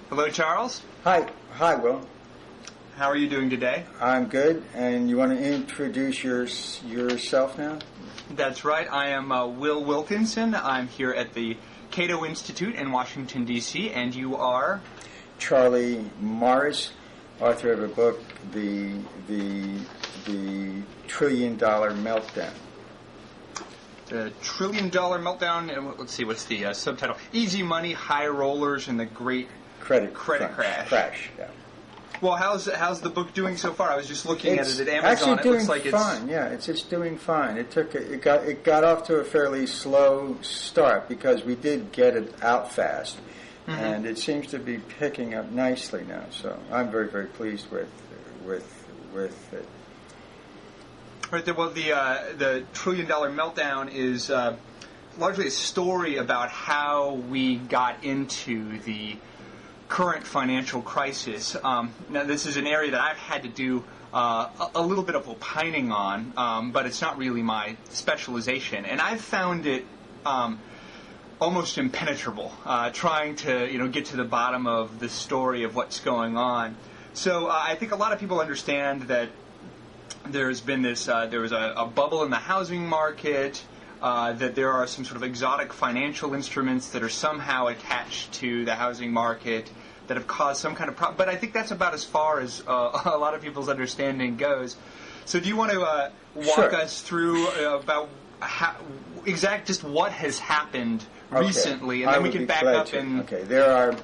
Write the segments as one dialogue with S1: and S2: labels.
S1: Hello, Charles.
S2: Hi, Will.
S1: How are you doing today?
S2: I'm good, and you want to introduce yourself now?
S1: That's right. I am Will Wilkinson. I'm here at the Cato Institute in Washington, D.C., and you are?
S2: Charlie Morris, author of a book, The $1 Trillion Meltdown.
S1: The $1 Trillion Meltdown. Let's see, what's the subtitle? Easy Money, High Rollers, and the Great Credit Crash.
S2: Yeah.
S1: Well, how's the book doing so far? I was just looking at it at Amazon.
S2: Actually
S1: It
S2: doing
S1: looks like
S2: fine. Yeah, it's doing fine. It got off to a fairly slow start because we did get it out fast, and it seems to be picking up nicely now. So I'm very, very pleased with it.
S1: Right. Well, the $1 Trillion Meltdown is largely a story about how we got into the current financial crisis. Now, this is an area that I've had to do a little bit of opining on, but it's not really my specialization, and I've found it almost impenetrable, trying to get to the bottom of the story of what's going on. So I think a lot of people understand that there's been this, there was a bubble in the housing market, that there are some sort of exotic financial instruments that are somehow attached to the housing market that have caused some kind of problem. But I think that's about as far as a lot of people's understanding goes. So do you want to walk us through about just what has happened recently, and then we can back up and...
S2: Okay, there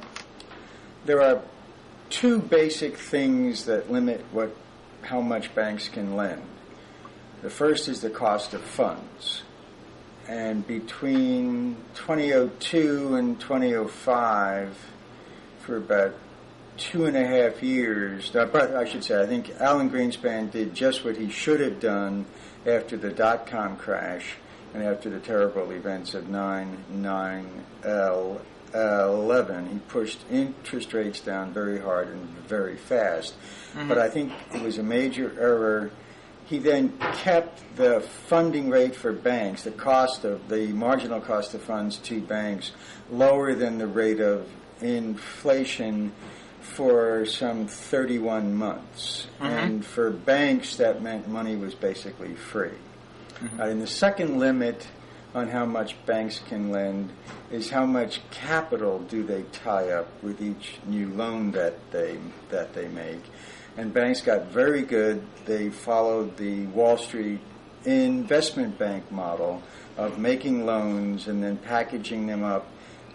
S2: are two basic things that limit how much banks can lend. The first is the cost of funds. And between 2002 and 2005, for about 2.5 years, I should say, I think Alan Greenspan did just what he should have done after the dot-com crash and after the terrible events of 9/11. He pushed interest rates down very hard and very fast. But I think it was a major error. He then kept the funding rate for banks, the marginal cost of funds to banks, lower than the rate of inflation for some 31 months. And for banks, that meant money was basically free. And the second limit on how much banks can lend is how much capital do they tie up with each new loan that they make. And banks got very good. They followed the Wall Street investment bank model of making loans and then packaging them up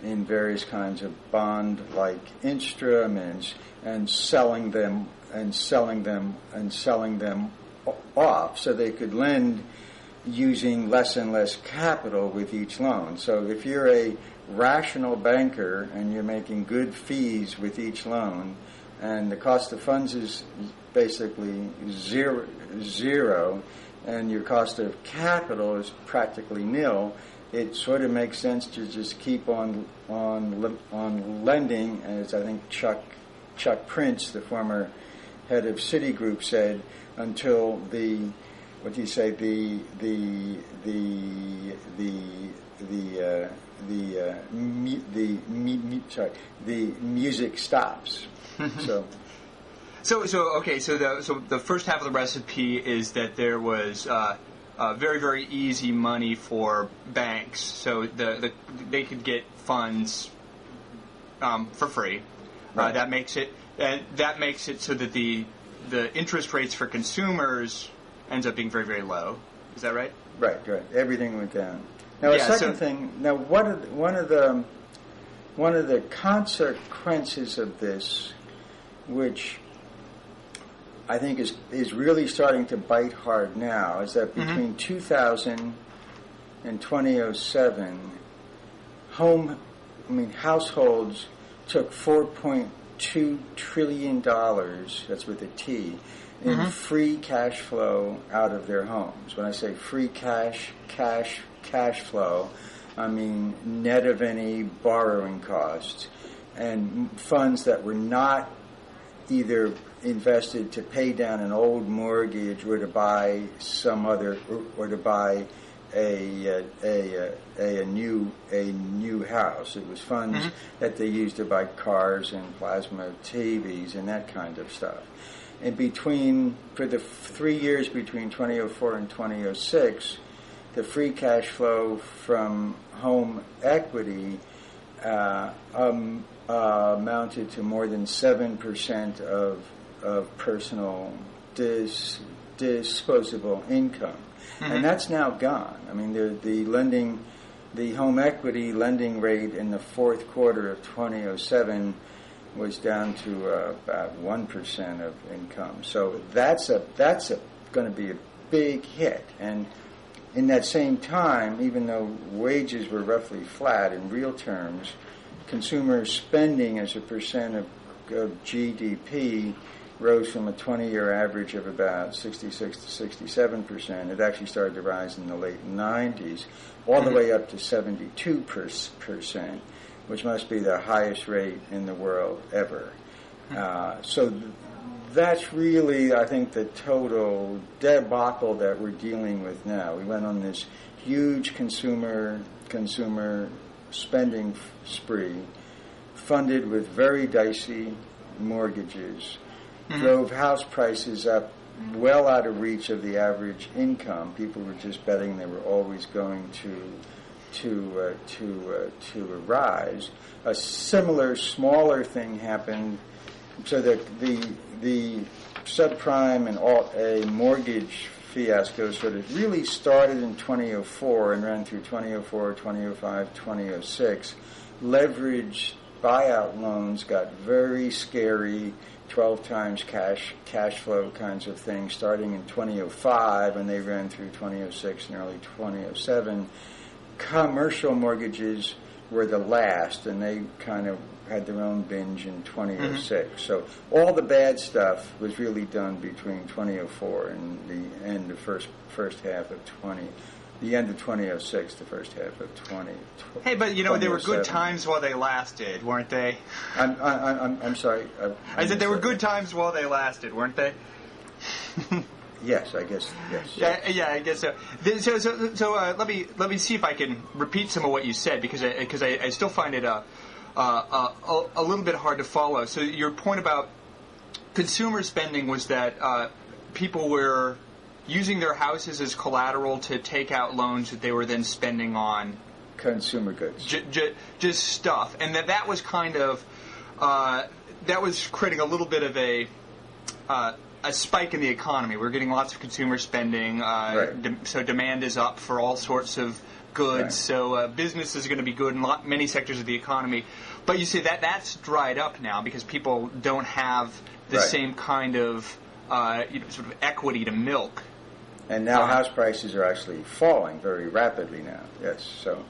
S2: in various kinds of bond-like instruments and selling them off so they could lend using less and less capital with each loan. So if you're a rational banker and you're making good fees with each loan, and the cost of funds is basically zero, and your cost of capital is practically nil, it sort of makes sense to just keep on lending, as I think Chuck Prince, the former head of Citigroup, said, until the music stops.
S1: So the first half of the recipe is that there was very, very easy money for banks, so they could get funds for free.
S2: Right.
S1: That makes it so that the interest rates for consumers ends up being very, very low. Is that right?
S2: Right. Everything went down. Now, a second thing. Now, one of the consequences of this, which I think is really starting to bite hard now, is that between 2000 and 2007, households took $4.2 trillion, that's with a T, in free cash flow out of their homes. When I say free cash flow, I mean net of any borrowing costs, and funds that were not either invested to pay down an old mortgage or to buy some other, or to buy a new house. It was funds that they used to buy cars and plasma TVs and that kind of stuff. And for the 3 years between 2004 and 2006, the free cash flow from home equity amounted to more than 7% of personal disposable income. And that's now gone. I mean, the home equity lending rate in the fourth quarter of 2007 was down to about 1% of income. So that's going to be a big hit. And in that same time, even though wages were roughly flat in real terms, consumer spending as a percent of GDP rose from a 20-year average of about 66 to 67%. It actually started to rise in the late 90s, all the way up to 72%, which must be the highest rate in the world ever. So that's really, I think, the total debacle that we're dealing with now. We went on this huge consumer spending spree, funded with very dicey mortgages, drove house prices up well out of reach of the average income. People were just betting they were always going to rise. A similar, smaller thing happened, so that the subprime and Alt-A mortgage fiasco sort of really started in 2004 and ran through 2004, 2005, 2006. Leveraged buyout loans got very scary, 12 times cash flow kinds of things, starting in 2005, and they ran through 2006 and early 2007. Commercial mortgages were the last, and they kind of had their own binge in 2006. So all the bad stuff was really done between 2004 and the end of first half of the end of 2006, the first half of 20.
S1: Hey, but there were good times while they lasted, weren't they?
S2: I'm sorry.
S1: I said there were good times while they lasted, weren't they?
S2: Yes, I guess.
S1: Yes. Yeah, I guess so. So let me see if I can repeat some of what you said, because I still find it a little bit hard to follow. So your point about consumer spending was that people were using their houses as collateral to take out loans that they were then spending on
S2: consumer goods,
S1: just stuff, and that was kind of that was creating a little bit of a spike in the economy. We're getting lots of consumer spending, so demand is up for all sorts of goods. So business is going to be good in many sectors of the economy. But you see that's dried up now because people don't have the same kind of sort of equity to milk.
S2: And now house prices are actually falling very rapidly now. Yes, so.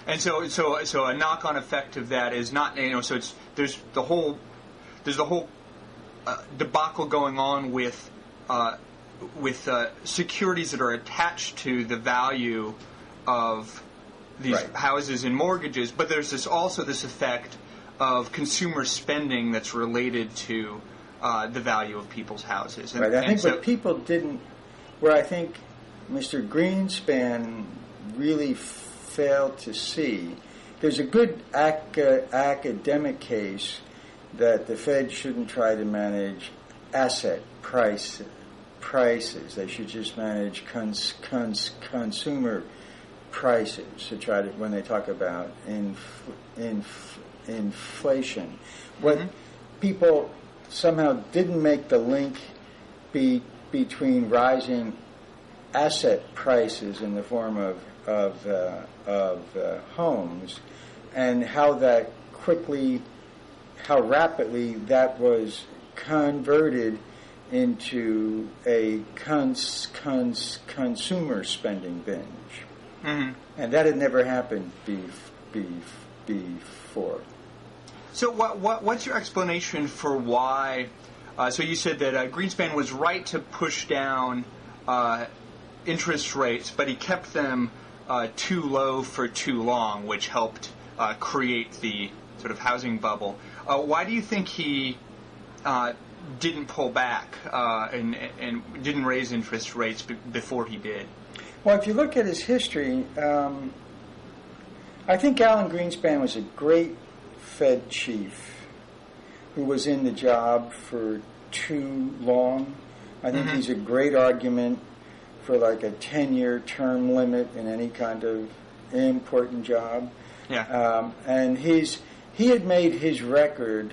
S1: And so a knock-on effect of that is not so there's the whole debacle going on with securities that are attached to the value of these houses and mortgages, but there's also this effect of consumer spending that's related to the value of people's houses.
S2: And, I think what people didn't, where I think Mr. Greenspan really failed to see, there's a good academic case that the Fed shouldn't try to manage asset prices. They should just manage consumer prices to try to, when they talk about inflation. What people somehow didn't make the link between rising asset prices in the form of homes and how rapidly that was converted into a consumer spending binge. And that had never happened before.
S1: So what's your explanation for why? So you said that Greenspan was right to push down interest rates, but he kept them too low for too long, which helped create the sort of housing bubble. Why do you think he didn't pull back and didn't raise interest rates before he did?
S2: Well, if you look at his history, I think Alan Greenspan was a great Fed chief who was in the job for too long. I think he's a great argument for like a 10-year term limit in any kind of important job.
S1: Yeah.
S2: And he had made his record.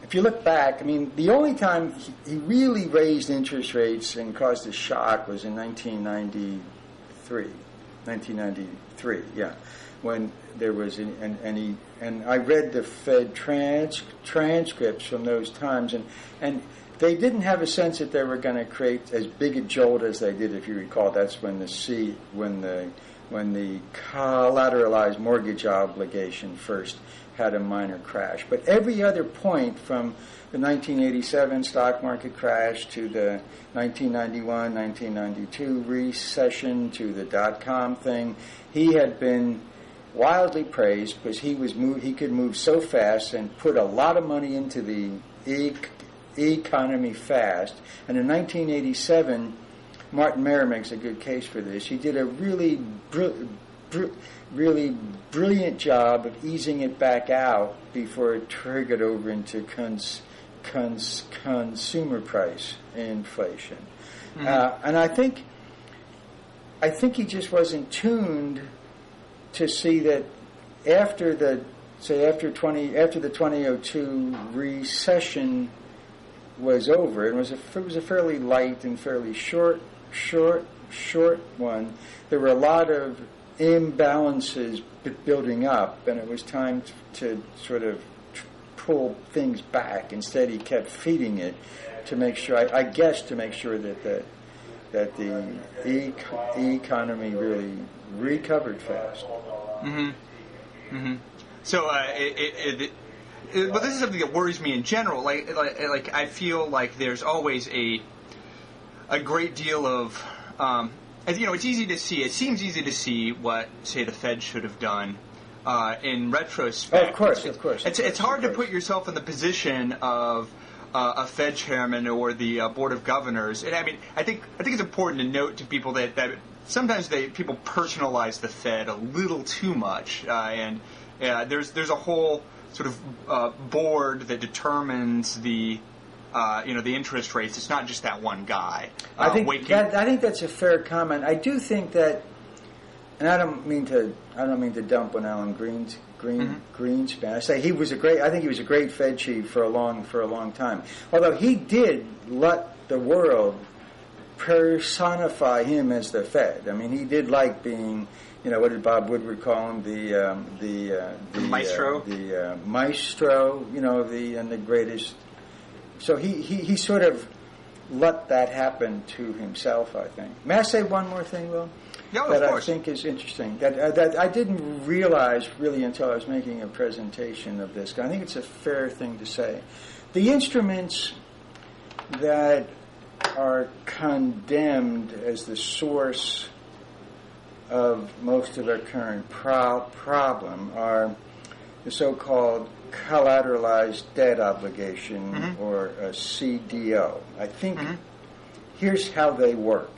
S2: If you look back, I mean, the only time he really raised interest rates and caused a shock was in 1993, yeah, when there was and I read the Fed transcripts from those times, and they didn't have a sense that they were going to create as big a jolt as they did. If you recall, that's when the collateralized mortgage obligation first had a minor crash. But every other point, from the 1987 stock market crash to the 1991, 1992 recession to the dot-com thing, he had been wildly praised because he could move so fast and put a lot of money into the economy fast. And in 1987, Martin Mayer makes a good case for this. He did a really brilliant job of easing it back out before it triggered over into consumer price inflation. And I think he just wasn't tuned to see that after the 2002 recession was over, it was a fairly light and fairly short one. There were a lot of imbalances building up, and it was time to sort of pull things back. Instead, he kept feeding it to make sure, I guess, to make sure that the economy really recovered fast.
S1: So, but this is something that worries me in general. Like I feel like there's always a great deal of, it's easy to see. It seems easy to see what, say, the Fed should have done in retrospect.
S2: Of course.
S1: It's hard to put yourself in the position of a Fed chairman or the board of governors. And I mean, I think it's important to note to people that sometimes people personalize the Fed a little too much, and there's a whole sort of board that determines the interest rates. It's not just that one guy.
S2: I think that's a fair comment. I do think that, and I don't mean to dump on Alan Greenspan. I say I think he was a great Fed chief for a long time. Although he did let the world personify him as the Fed. I mean, he did like being, what did Bob Woodward call him? The
S1: maestro.
S2: The maestro. And the greatest. So he sort of let that happen to himself, I think. May I say one more thing, Will?
S1: Yeah,
S2: that
S1: of course.
S2: I think is interesting. That I didn't realize really until I was making a presentation of this. I think it's a fair thing to say. The instruments that are condemned as the source of most of our current problem are the so-called collateralized debt obligation, or a CDO. I think here's how they work.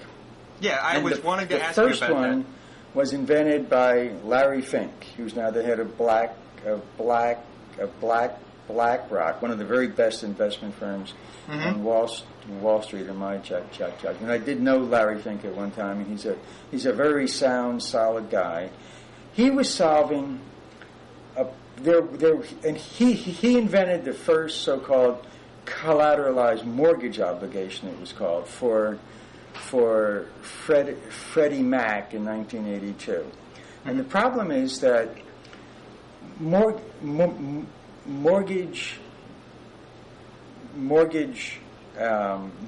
S1: Yeah, I was wanting to ask you about that.
S2: The first one was invented by Larry Fink, who's now the head of BlackRock, one of the very best investment firms on Wall Street, in my judgment. And I did know Larry Fink at one time, and he's a very sound, solid guy. He was solving and he invented the first so-called collateralized mortgage obligation, it was called, for Freddie Mac in 1982. And the problem is that mortgage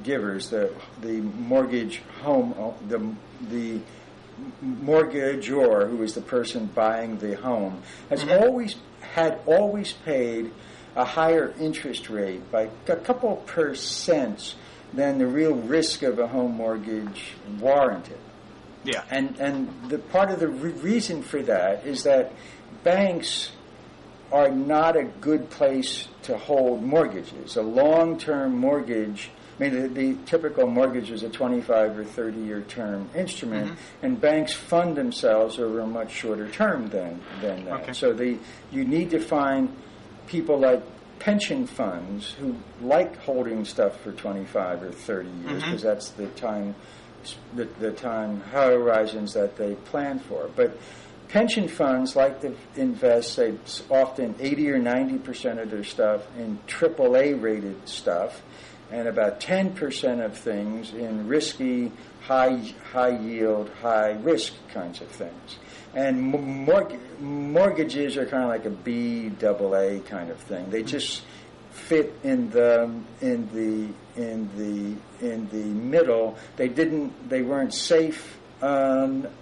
S2: givers, the mortgage home, the mortgagor, who is the person buying the home, had always paid a higher interest rate by a couple % than the real risk of a home mortgage warranted.
S1: Yeah.
S2: And the part of the reason for that is that banks are not a good place to hold mortgages. A long-term mortgage I mean, the typical mortgage is a 25 or 30-year term instrument, and banks fund themselves over a much shorter term than that.
S1: Okay.
S2: So you need to find people like pension funds who like holding stuff for 25 or 30 years because that's the time horizons that they plan for. But pension funds like to invest, say, often 80 or 90% of their stuff in AAA rated stuff, and about 10% of things in risky, high yield, high risk kinds of things. And mortgages are kind of like a BAA kind of thing. They just fit in the middle. They weren't safe enough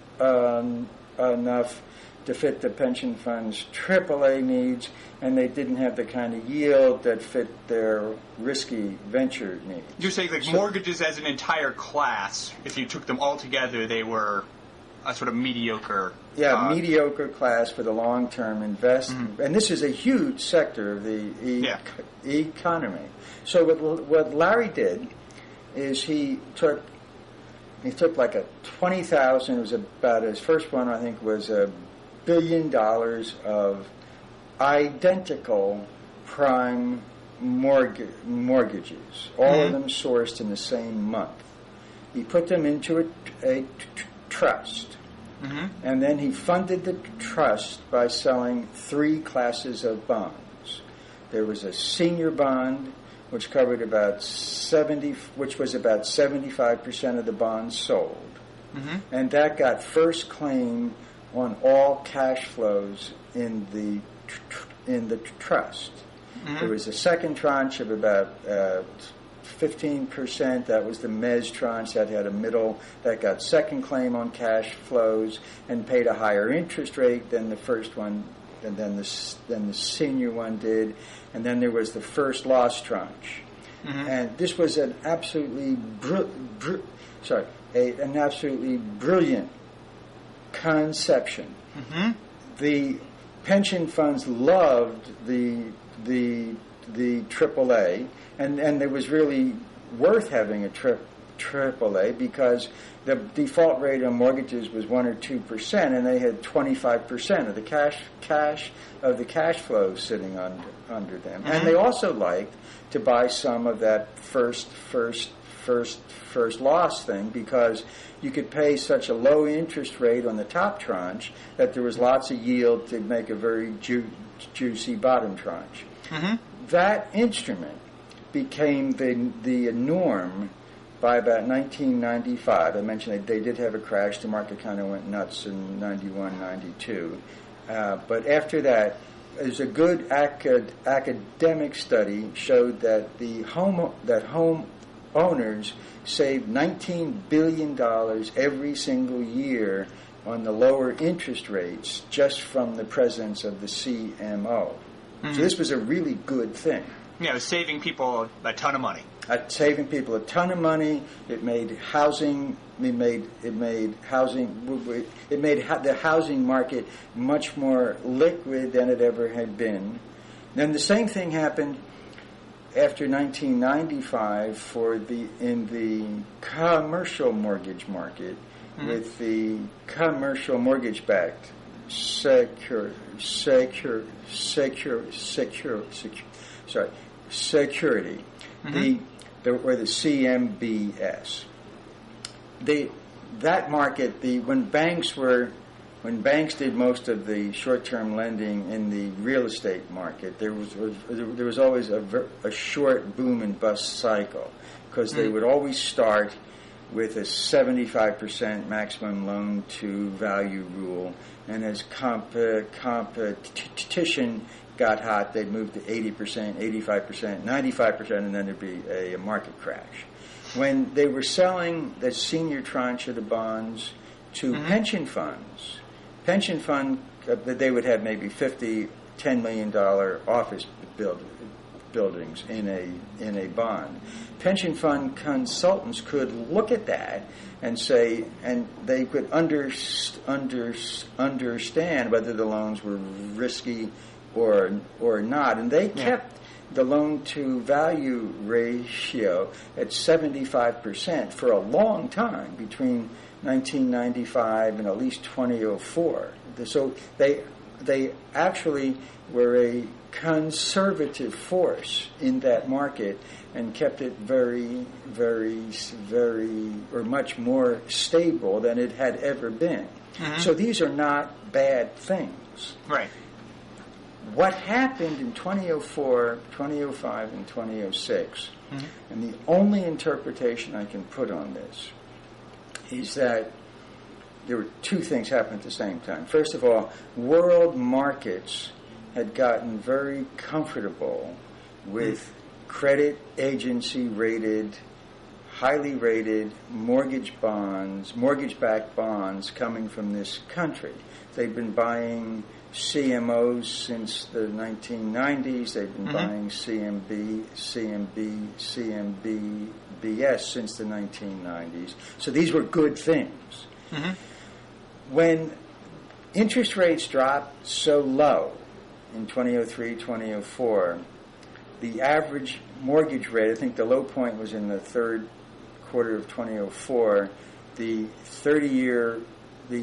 S2: to fit the pension fund's AAA needs, and they didn't have the kind of yield that fit their risky venture needs.
S1: You're saying mortgages as an entire class, if you took them all together, they were a sort of mediocre...
S2: mediocre class for the long-term investment. And this is a huge sector of the economy. So what Larry did is he took like a 20,000, it was about, his first one I think was $1 billion of identical prime mortgages, all of them sourced in the same month. He put them into a trust, and then he funded the trust by selling 3 classes of bonds. There was a senior bond, which covered which was about 75% of the bonds sold, and that got first claim on all cash flows in the trust. There was a second tranche of about 15%. That was the mezz tranche that had a middle that got second claim on cash flows and paid a higher interest rate than the first one, and then the senior one did. And then there was the first loss tranche. And this was an absolutely brilliant conception. The pension funds loved the AAA, and it was really worth having a AAA because the default rate on mortgages was 1 or 2%, and they had 25% of the cash flow sitting under them. And they also liked to buy some of that first loss thing because you could pay such a low interest rate on the top tranche that there was lots of yield to make a very juicy bottom tranche. That instrument became the norm by about 1995. I mentioned they did have a crash. The market kind of went nuts in 91, 92. But after that, there's a good academic study showed that home owners saved $19 billion every single year on the lower interest rates just from the presence of the CMO. So this was a really good thing.
S1: Yeah, it was saving people a ton of money.
S2: Saving people a ton of money. It made housing. It made the housing market much more liquid than it ever had been. Then the same thing happened after 1995 in the commercial mortgage market with the commercial mortgage-backed security. Or the CMBS. That market, when banks did most of the short-term lending in the real estate market, there was always a short boom and bust cycle because they would always start with a 75% maximum loan to value rule, and as competition got hot, they'd move to 80%, 85%, 95%, and then there'd be a market crash. When they were selling the senior tranche of the bonds to pension funds, they would have maybe $10 million office buildings in a bond. Pension fund consultants could look at that and say, and they could understand whether the loans were risky or not, and they the loan-to-value ratio at 75% for a long time, between 1995 and at least 2004. So they actually were a conservative force in that market and kept it very, very, very, or much more stable than it had ever been. Mm-hmm. So these are not bad things.
S1: Right.
S2: What happened in 2004, 2005, and 2006, mm-hmm. and the only interpretation I can put on this is that there were two things happening at the same time. First of all, world markets had gotten very comfortable with credit agency rated, highly rated mortgage-backed bonds coming from this country. They've been buying CMOs since the 1990s. They've been buying CMBS since the 1990s. So these were good things. Mm-hmm. When interest rates dropped so low in 2003, 2004, the average mortgage rate, I think the low point was in the third quarter of 2004, the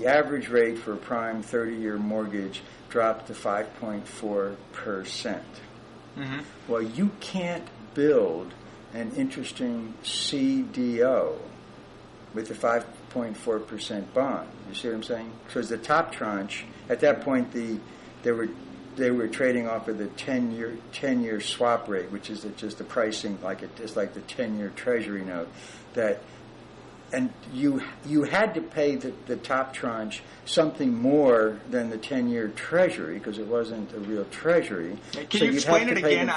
S2: average rate for a prime 30-year mortgage dropped to 5.4%. Mm-hmm. Well, you can't build an interesting CDO with a 5.4% bond. You see what I'm saying? Because the top tranche, at that point, they were trading off of the 10-year swap rate, which is just the pricing it's like the 10-year Treasury note. And you had to pay the top tranche something more than the 10-year Treasury because it wasn't a real Treasury.
S1: Can you explain it again?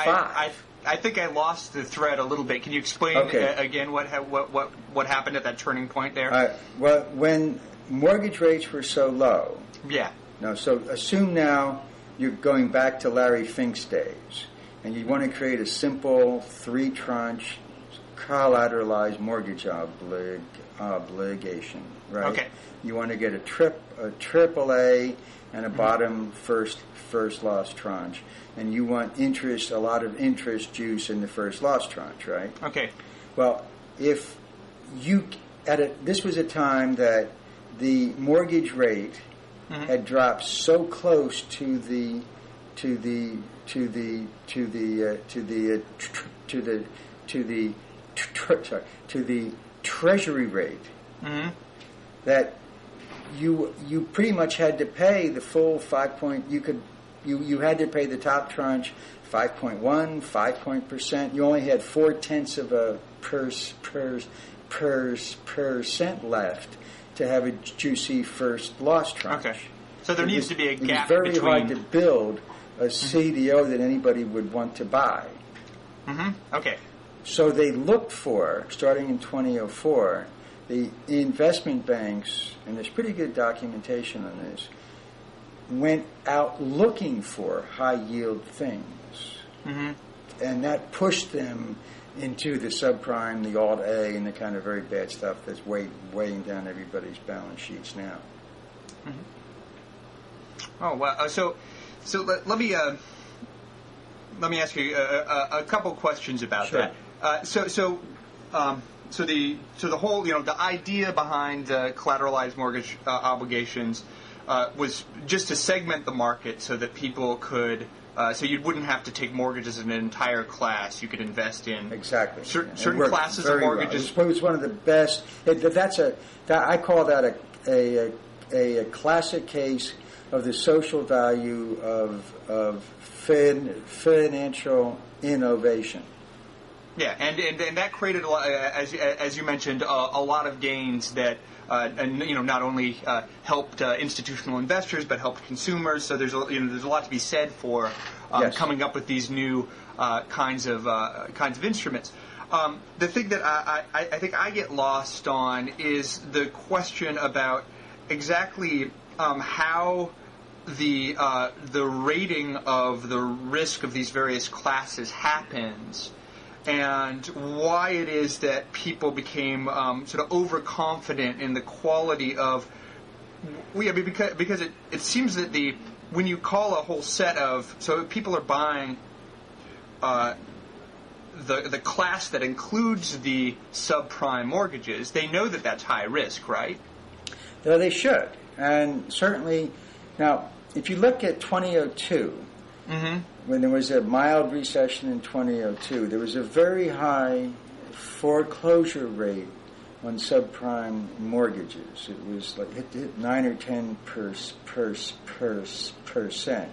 S1: I think I lost the thread a little bit. Can you explain again what happened at that turning point there?
S2: Well, when mortgage rates were so low.
S1: Yeah.
S2: No. So assume now you're going back to Larry Fink's days, and you want to create a simple 3-tranche collateralized mortgage obligation, right?
S1: Okay.
S2: You want to get a triple A and a bottom first loss tranche, and you want a lot of interest juice in the first loss tranche, right?
S1: Okay.
S2: Well, if you this was a time that the mortgage rate had dropped so close to the Treasury rate that you pretty much had to pay the full 5 point. You had to pay the top tranche 5.1, 5%. You only had 0.4% left to have a juicy first loss tranche.
S1: Okay. So there needs to be a gap
S2: between... It was very hard to build a CDO that anybody would want to buy.
S1: Mm-hmm. Okay.
S2: So they looked for, starting in 2004, the investment banks, and there's pretty good documentation on this, went out looking for high-yield things. Mm-hmm. And that pushed them into the subprime, the Alt-A, and the kind of very bad stuff that's weighing down everybody's balance sheets now.
S1: Mm-hmm. Oh, wow. So let me ask you a couple questions about that. So the whole, the idea behind collateralized mortgage obligations was just to segment the market so that people could, so you wouldn't have to take mortgages in an entire class. You could invest in certain classes of mortgages.
S2: Well. It was one of the best. I call that a classic case of the social value of financial innovation.
S1: Yeah, and that created a lot, as you mentioned, a lot of gains that not only helped institutional investors but helped consumers. So there's a lot to be said for coming up with these new kinds of instruments. The thing that I think I get lost on is the question about exactly how the rating of the risk of these various classes happens, and why it is that people became sort of overconfident in the quality of. Because it seems that when you call a whole set of, so people are buying the class that includes the subprime mortgages, they know that that's high risk, right?
S2: Though they should. And certainly, now, if you look at 2002, when there was a mild recession in 2002, there was a very high foreclosure rate on subprime mortgages. It was like hit 9 or 10%.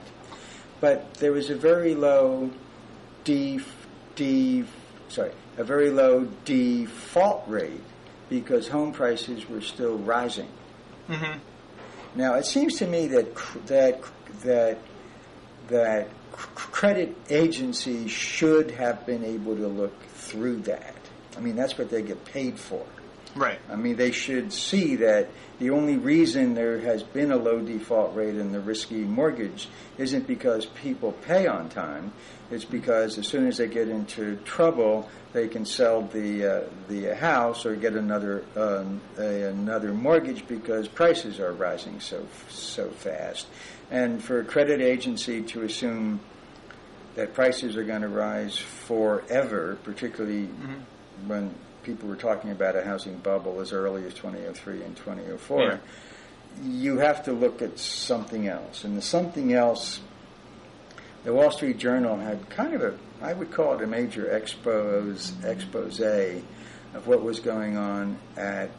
S2: But there was a very low a very low default rate because home prices were still rising. Now, it seems to me that credit agencies should have been able to look through that. I mean, that's what they get paid for.
S1: Right.
S2: I mean, they should see that the only reason there has been a low default rate in the risky mortgage isn't because people pay on time. It's because as soon as they get into trouble, they can sell the house or get another mortgage because prices are rising so fast. And for a credit agency to assume that prices are going to rise forever, particularly when people were talking about a housing bubble as early as 2003 and 2004, you have to look at something else. And the something else, the Wall Street Journal had kind of I would call it a major expose of what was going on at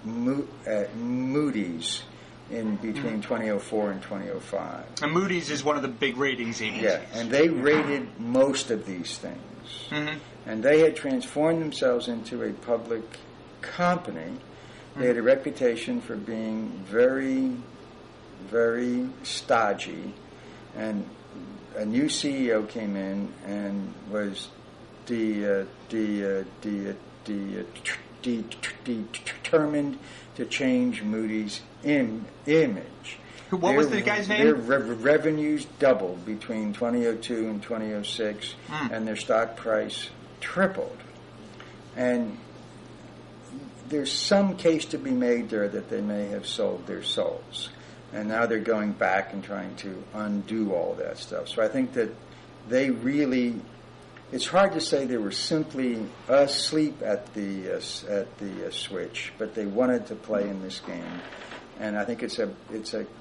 S2: Moody's in between 2004 and 2005.
S1: And Moody's is one of the big ratings agencies.
S2: Yeah, and they rated most of these things. And they had transformed themselves into a public company. They had a reputation for being very, very stodgy. And a new CEO came in and was determined to change Moody's image.
S1: What was the guy's name?
S2: Their revenues doubled between 2002 and 2006, and their stock price tripled. And there's some case to be made there that they may have sold their souls. And now they're going back and trying to undo all that stuff. So I think that they really, it's hard to say they were simply asleep at the switch, but they wanted to play in this game. And I think it's a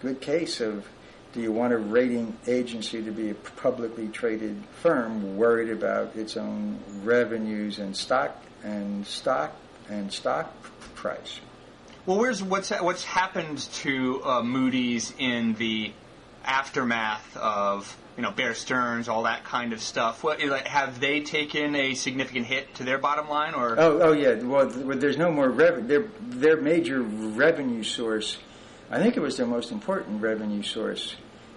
S2: good case of, do you want a rating agency to be a publicly traded firm worried about its own revenues and stock price?
S1: Well, what's happened to Moody's in the aftermath of Bear Stearns, all that kind of stuff? Have they taken a significant hit to their bottom line, or?
S2: Oh yeah. Well, there's no more revenue. Their major revenue source, I think it was their most important revenue source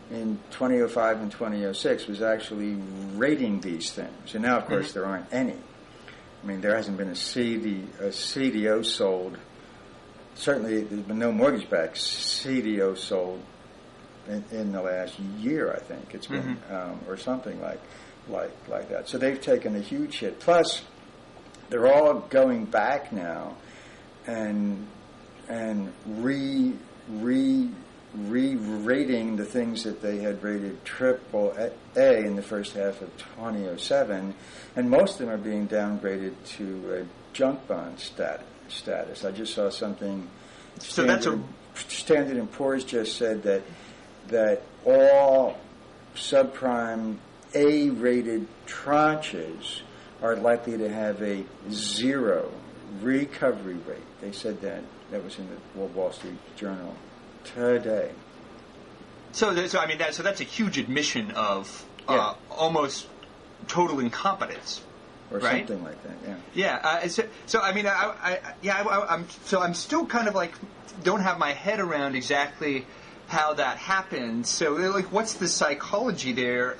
S2: in 2005 and 2006, was actually rating these things. And now, of course, there aren't any. I mean, there hasn't been a CDO sold. Certainly, there's been no mortgage-backed CDO sold in the last year, I think. It's been, or something like that. So they've taken a huge hit. Plus, they're all going back now and re-rating the things that they had rated triple A in the first half of 2007, and most of them are being downgraded to junk bond status. I just saw something. Standard & Poor's just said that all subprime A-rated tranches are likely to have a 0 recovery rate. They said that. That was in the Wall Street Journal today.
S1: So that's a huge admission of almost total incompetence,
S2: or
S1: right?
S2: Something like that.
S1: Yeah. I'm still kind of like don't have my head around exactly how that happened. So, what's the psychology there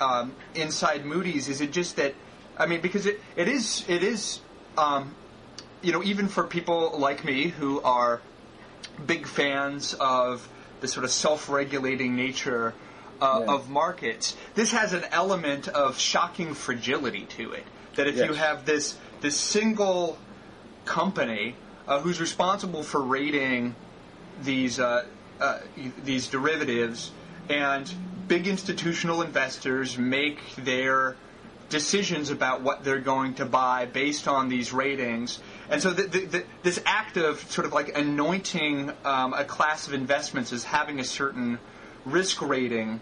S1: inside Moody's? Is it just that? I mean, because it is. Even for people like me who are big fans of the sort of self-regulating nature of markets, this has an element of shocking fragility to it. That if you have this single company who's responsible for rating these derivatives, and big institutional investors make their decisions about what they're going to buy based on these ratings. And so this act of sort of like anointing a class of investments as having a certain risk rating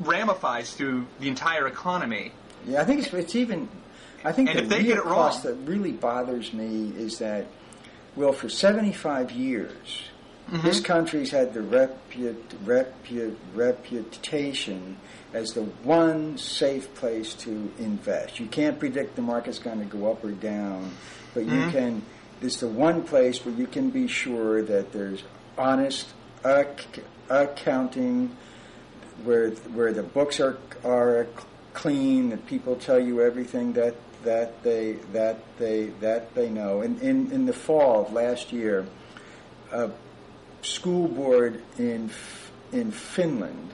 S1: ramifies through the entire economy.
S2: Yeah, I think it's even... I think
S1: and
S2: the
S1: if they
S2: real
S1: get it
S2: cost
S1: wrong,
S2: that really bothers me is that, well, for 75 years, this country's had the reputation as the one safe place to invest. You can't predict the market's going to go up or down, but you can. It's the one place where you can be sure that there's honest accounting, where the books are clean, that people tell you everything that they know. And in the fall of last year, a school board in Finland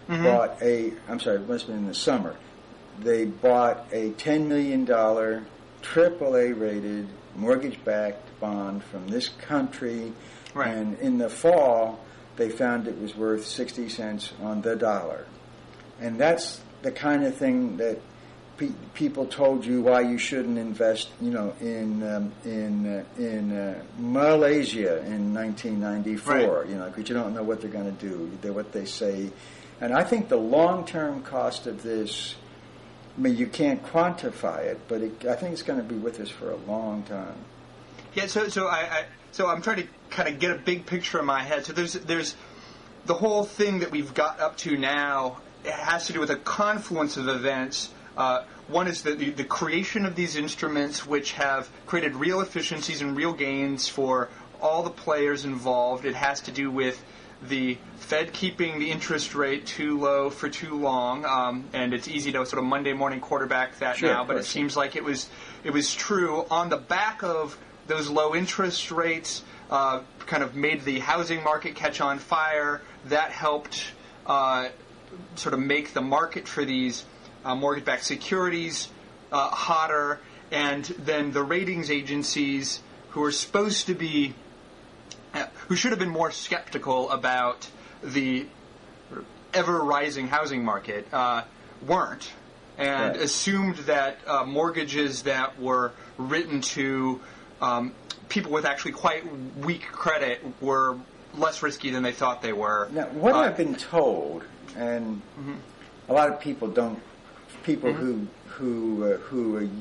S2: bought it must have been in the summer. They bought a $10 million AAA rated mortgage-backed bond from this country, and in the fall they found it was worth 60 cents on the dollar. And that's the kind of thing that people told you why you shouldn't invest, in Malaysia in 1994, because you don't know what they're going to do. They're what they say. And I think the long-term cost of this, I mean, you can't quantify it, but I think it's going to be with us for a long time.
S1: Yeah, so I'm trying to kind of get a big picture in my head. So there's the whole thing that we've got up to now. It has to do with a confluence of events. One is the creation of these instruments, which have created real efficiencies and real gains for all the players involved. It has to do with the Fed keeping the interest rate too low for too long, and it's easy to sort of Monday morning quarterback that now, but it seems like it was true. On the back of those low interest rates, kind of made the housing market catch on fire. That helped sort of make the market for these mortgage-backed securities hotter, and then the ratings agencies, who are supposed to be, who should have been more skeptical about the ever-rising housing market, weren't, and assumed that mortgages that were written to people with actually quite weak credit were less risky than they thought they were.
S2: Now, what I've been told, and a lot of people don't, who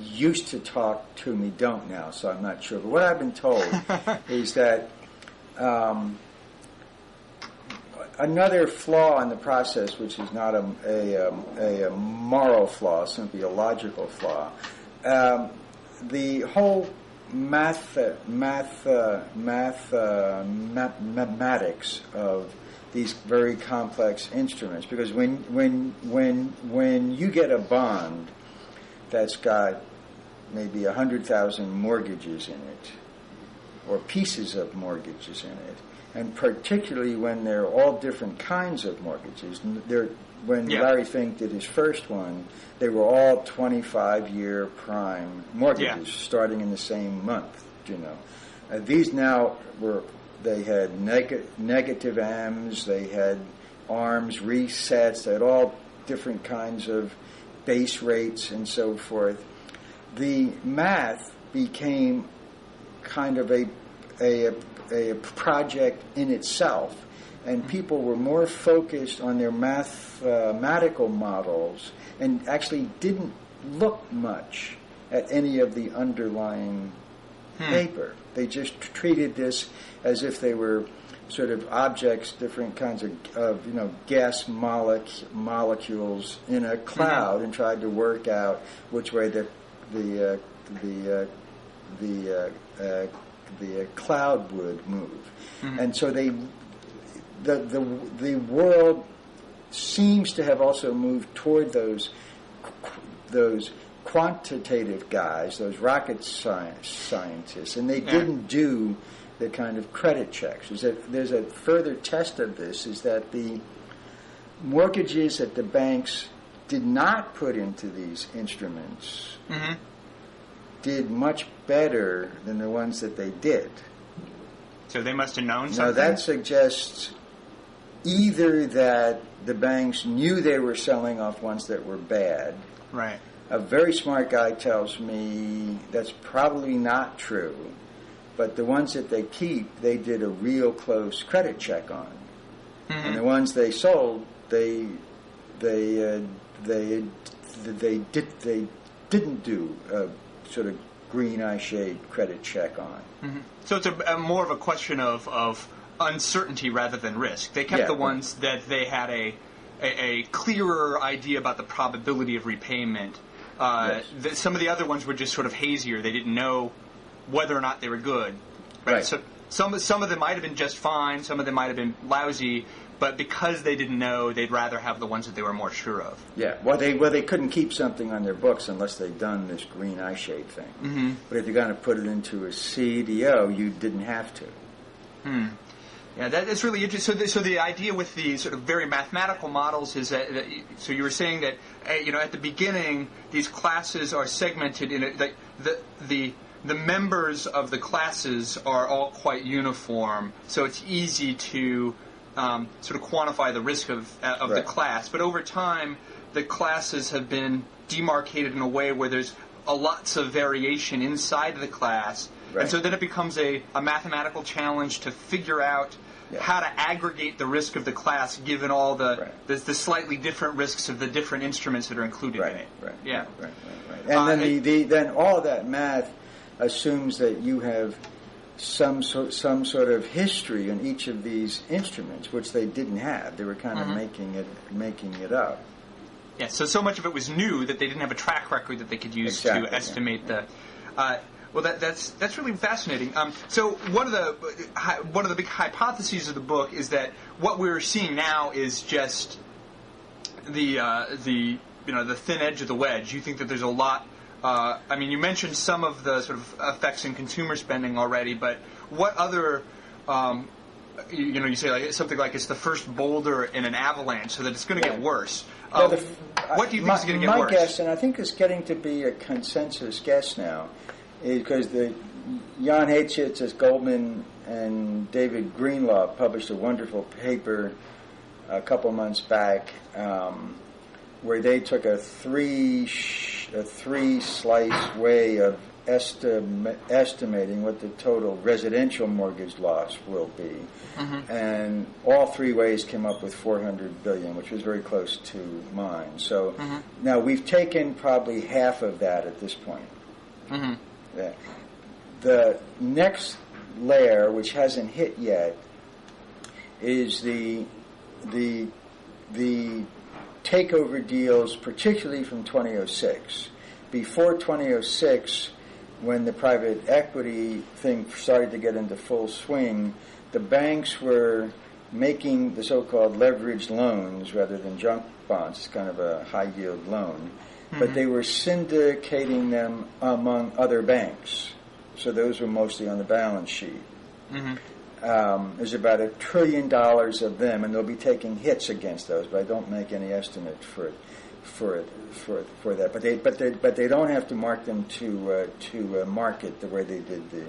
S2: used to talk to me don't now, so I'm not sure. But what I've been told is that another flaw in the process, which is not a moral flaw, simply a logical flaw, the whole mathematics of these very complex instruments, because when you get a bond that's got maybe 100,000 mortgages in it, or pieces of mortgages in it, and particularly when they're all different kinds of mortgages. When Larry Fink did his first one, they were all 25-year prime mortgages, starting in the same month. These now they had negative AMs, they had ARMs, resets, they had all different kinds of base rates and so forth. The math became kind of a project in itself, and people were more focused on their mathematical models and actually didn't look much at any of the underlying paper. They just treated this as if they were sort of objects, different kinds of gas molecules in a cloud, and tried to work out which way the cloud would move. And so the world seems to have also moved toward those quantitative guys, those rocket scientists, and they didn't do the kind of credit checks. There's a further test of this, is that the mortgages that the banks did not put into these instruments did much better than the ones that they did.
S1: So they must have known something?
S2: Now that suggests either that the banks knew they were selling off ones that were bad.
S1: Right.
S2: A very smart guy tells me that's probably not true, but the ones that they keep, they did a real close credit check on, and the ones they sold, they didn't do a sort of green eye shade credit check on.
S1: So it's a more of a question of uncertainty rather than risk. They kept the ones that they had a clearer idea about the probability of repayment.
S2: Yes.
S1: Some of the other ones were just sort of hazier. They didn't know whether or not they were good. Right. So some of them might have been just fine. Some of them might have been lousy. But because they didn't know, they'd rather have the ones that they were more sure of. Yeah.
S2: Well, they couldn't keep something on their books unless they'd done this green eye shade thing. But if you're going to put it into a CDO, you didn't have to.
S1: Yeah, that's really interesting. So the idea with the sort of very mathematical models is that so you were saying that at the beginning these classes are segmented in the members of the classes are all quite uniform, so it's easy to sort of quantify the risk of the class. But over time, the classes have been demarcated in a way where there's lots of variation inside the class. And so then it becomes a mathematical challenge to figure out how to aggregate the risk of the class given all the slightly different risks of the different instruments that are included in it.
S2: Right. And then then all of that math assumes that you have some sort of history on each of these instruments, which they didn't have. They were kind of making it up.
S1: Yeah. So much of it was new that they didn't have a track record that they could use to estimate the. Well, that's really fascinating. So one of the big hypotheses of the book is that what we're seeing now is just the thin edge of the wedge. You think that there's a lot. You mentioned some of the sort of effects in consumer spending already, but what other you say like something like it's the first boulder in an avalanche, so that it's going to get worse. What do you think is going to get worse?
S2: My guess, and I think it's getting to be a consensus guess now, is because Jan Heitschitz, Goldman, and David Greenlaw published a wonderful paper a couple months back where they took a three slice way of estimating what the total residential mortgage loss will be, and all three ways came up with $400 billion, which was very close to mine. So now we've taken probably half of that at this point. The next layer, which hasn't hit yet, is the takeover deals, particularly from 2006. Before 2006, when the private equity thing started to get into full swing, the banks were making the so-called leveraged loans rather than junk bonds. It's kind of a high-yield loan. But they were syndicating them among other banks. So those were mostly on the balance sheet. There's about $1 trillion of them, and they'll be taking hits against those, but I don't make any estimate for that. But they don't have to mark them to market the way they did the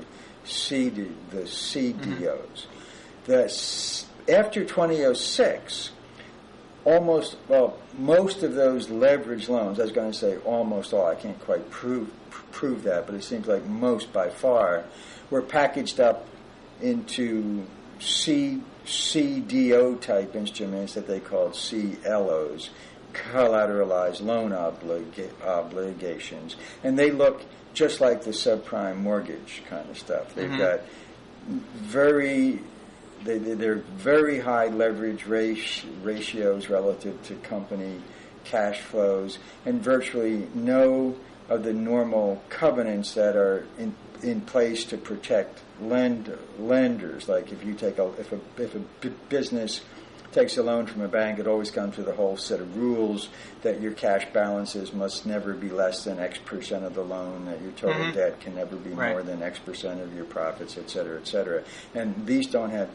S2: CDOs. After 2006, most of those leverage loans, I was going to say almost all, I can't quite prove that, but it seems like most by far, were packaged up into CDO type instruments that they called CLOs, collateralized loan obligations, and they look just like the subprime mortgage kind of stuff. They've got they're very high leverage ratios relative to company cash flows, and virtually no of the normal covenants that are in place to protect lenders. Like if a business takes a loan from a bank, it always comes with a whole set of rules that your cash balances must never be less than X percent of the loan, that your total debt can never be more than X percent of your profits, et cetera, et cetera. And these don't have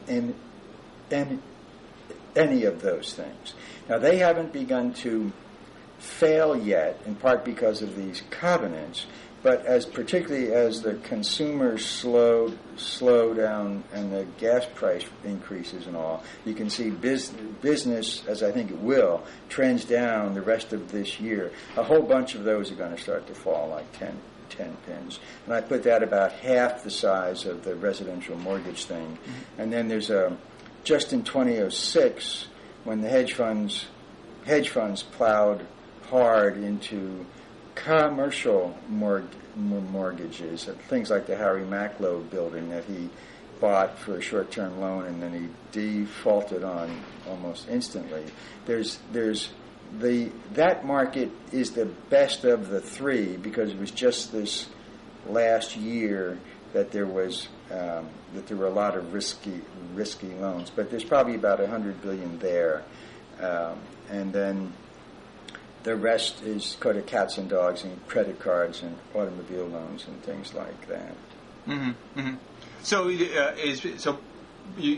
S2: any of those things. Now, they haven't begun to fail yet, in part because of these covenants. But particularly as the consumers slow down and the gas price increases and all, you can see business, as I think it will, trends down the rest of this year. A whole bunch of those are going to start to fall, like 10 pins. And I put that about half the size of the residential mortgage thing. Mm-hmm. And then there's just in 2006, when the hedge funds plowed hard into commercial mortgages, things like the Harry Macklowe building that he bought for a short-term loan and then he defaulted on almost instantly. That market is the best of the three because it was just this last year that there were a lot of risky loans. But there's probably about $100 billion there, and then the rest is kind of cats and dogs and credit cards and automobile loans and things like that.
S1: Mm-hmm. Mm-hmm. So, you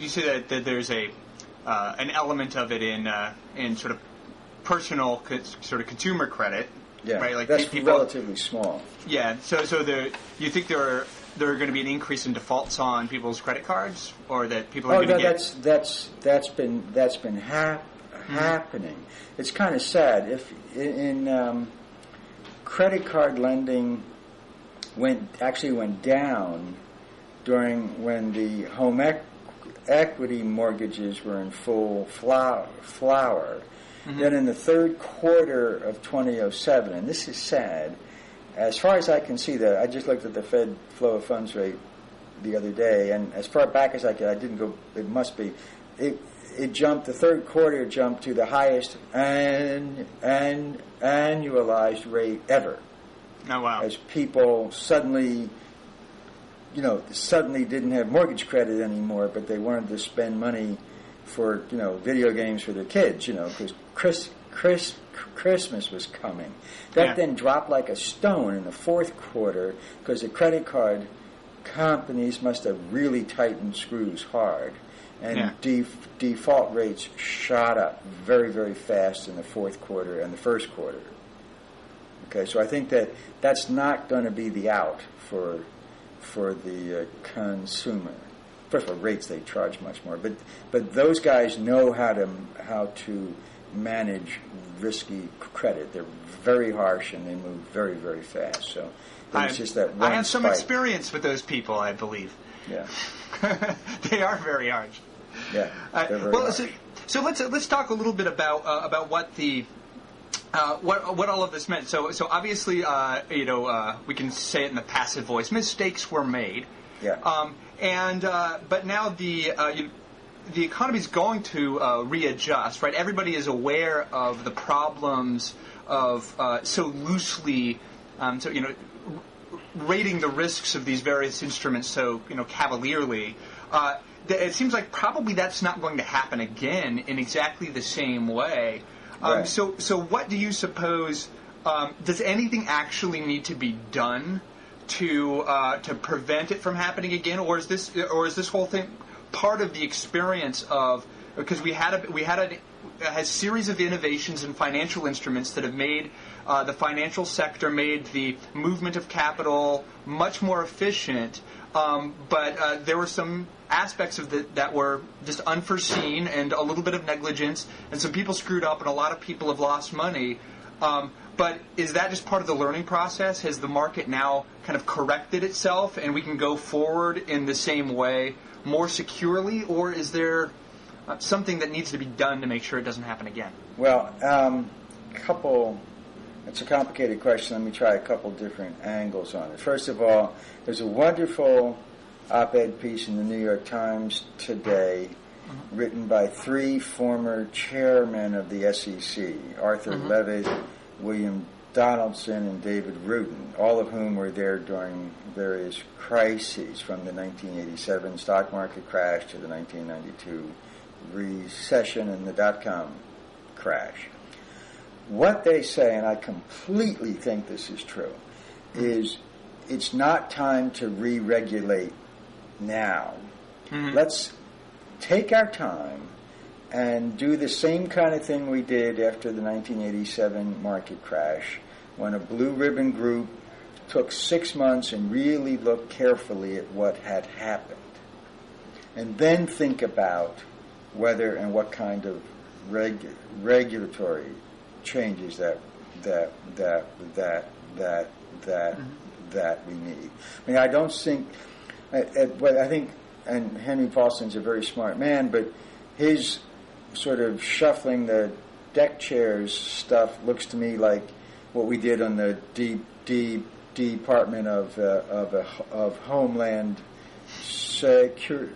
S1: say that there's an element of it in sort of personal sort of consumer credit.
S2: Yeah,
S1: right? Like
S2: that's
S1: people,
S2: relatively small.
S1: Yeah. So you think there are going to be an increase in defaults on people's credit cards, or that people are going to get?
S2: That's been happening. It's kind of sad. If in credit card lending went down during when the home equity mortgages were in full flower. Mm-hmm. Then in the third quarter of 2007, and this is sad, as far as I can see, that I just looked at the Fed flow of funds rate the other day, and as far back as I could, I didn't go. It must be. It jumped. The third quarter jumped to the highest annualized rate ever.
S1: Oh wow!
S2: As people suddenly didn't have mortgage credit anymore, but they wanted to spend money for video games for their kids. Because Christmas was coming. That then dropped like a stone in the fourth quarter because the credit card companies must have really tightened screws hard. And default rates shot up very, very fast in the fourth quarter and the first quarter. Okay, so I think that's not going to be the out for the consumer. First of all, rates they charge much more, but those guys know how to manage risky credit. They're very harsh and they move very, very fast. So there's just that one
S1: I have some
S2: spike.
S1: experience with those people, I believe.
S2: Yeah,
S1: they are very harsh.
S2: Yeah.
S1: Well, so let's talk a little bit about what the what all of this meant. So obviously, we can say it in the passive voice. Mistakes were made.
S2: Yeah.
S1: But now the economy is going to readjust, right? Everybody is aware of the problems of so loosely, rating the risks of these various instruments so cavalierly. It seems like probably that's not going to happen again in exactly the same way.
S2: Right.
S1: So what do you suppose? Does anything actually need to be done to prevent it from happening again, or is this whole thing part of the experience of, because we had a series of innovations in financial instruments that have made the financial sector, made the movement of capital much more efficient, but there were some aspects of that were just unforeseen and a little bit of negligence, and some people screwed up and a lot of people have lost money. But is that just part of the learning process? Has the market now kind of corrected itself and we can go forward in the same way more securely, or is there something that needs to be done to make sure it doesn't happen again?
S2: Well, it's a complicated question. Let me try a couple different angles on it. First of all, there's a wonderful op-ed piece in the New York Times today written by three former chairmen of the SEC, Arthur Levitt, William Donaldson, and David Rudin, all of whom were there during various crises, from the 1987 stock market crash to the 1992 recession and the dot-com crash. What they say, and I completely think this is true, is it's not time to re-regulate now. Let's take our time and do the same kind of thing we did after the 1987 market crash, when a blue ribbon group took 6 months and really looked carefully at what had happened, and then think about whether and what kind of regulatory changes that we need. I mean, I don't think. I think, and Henry Paulson's a very smart man, but his sort of shuffling the deck chairs stuff looks to me like what we did on the Department of Homeland Security,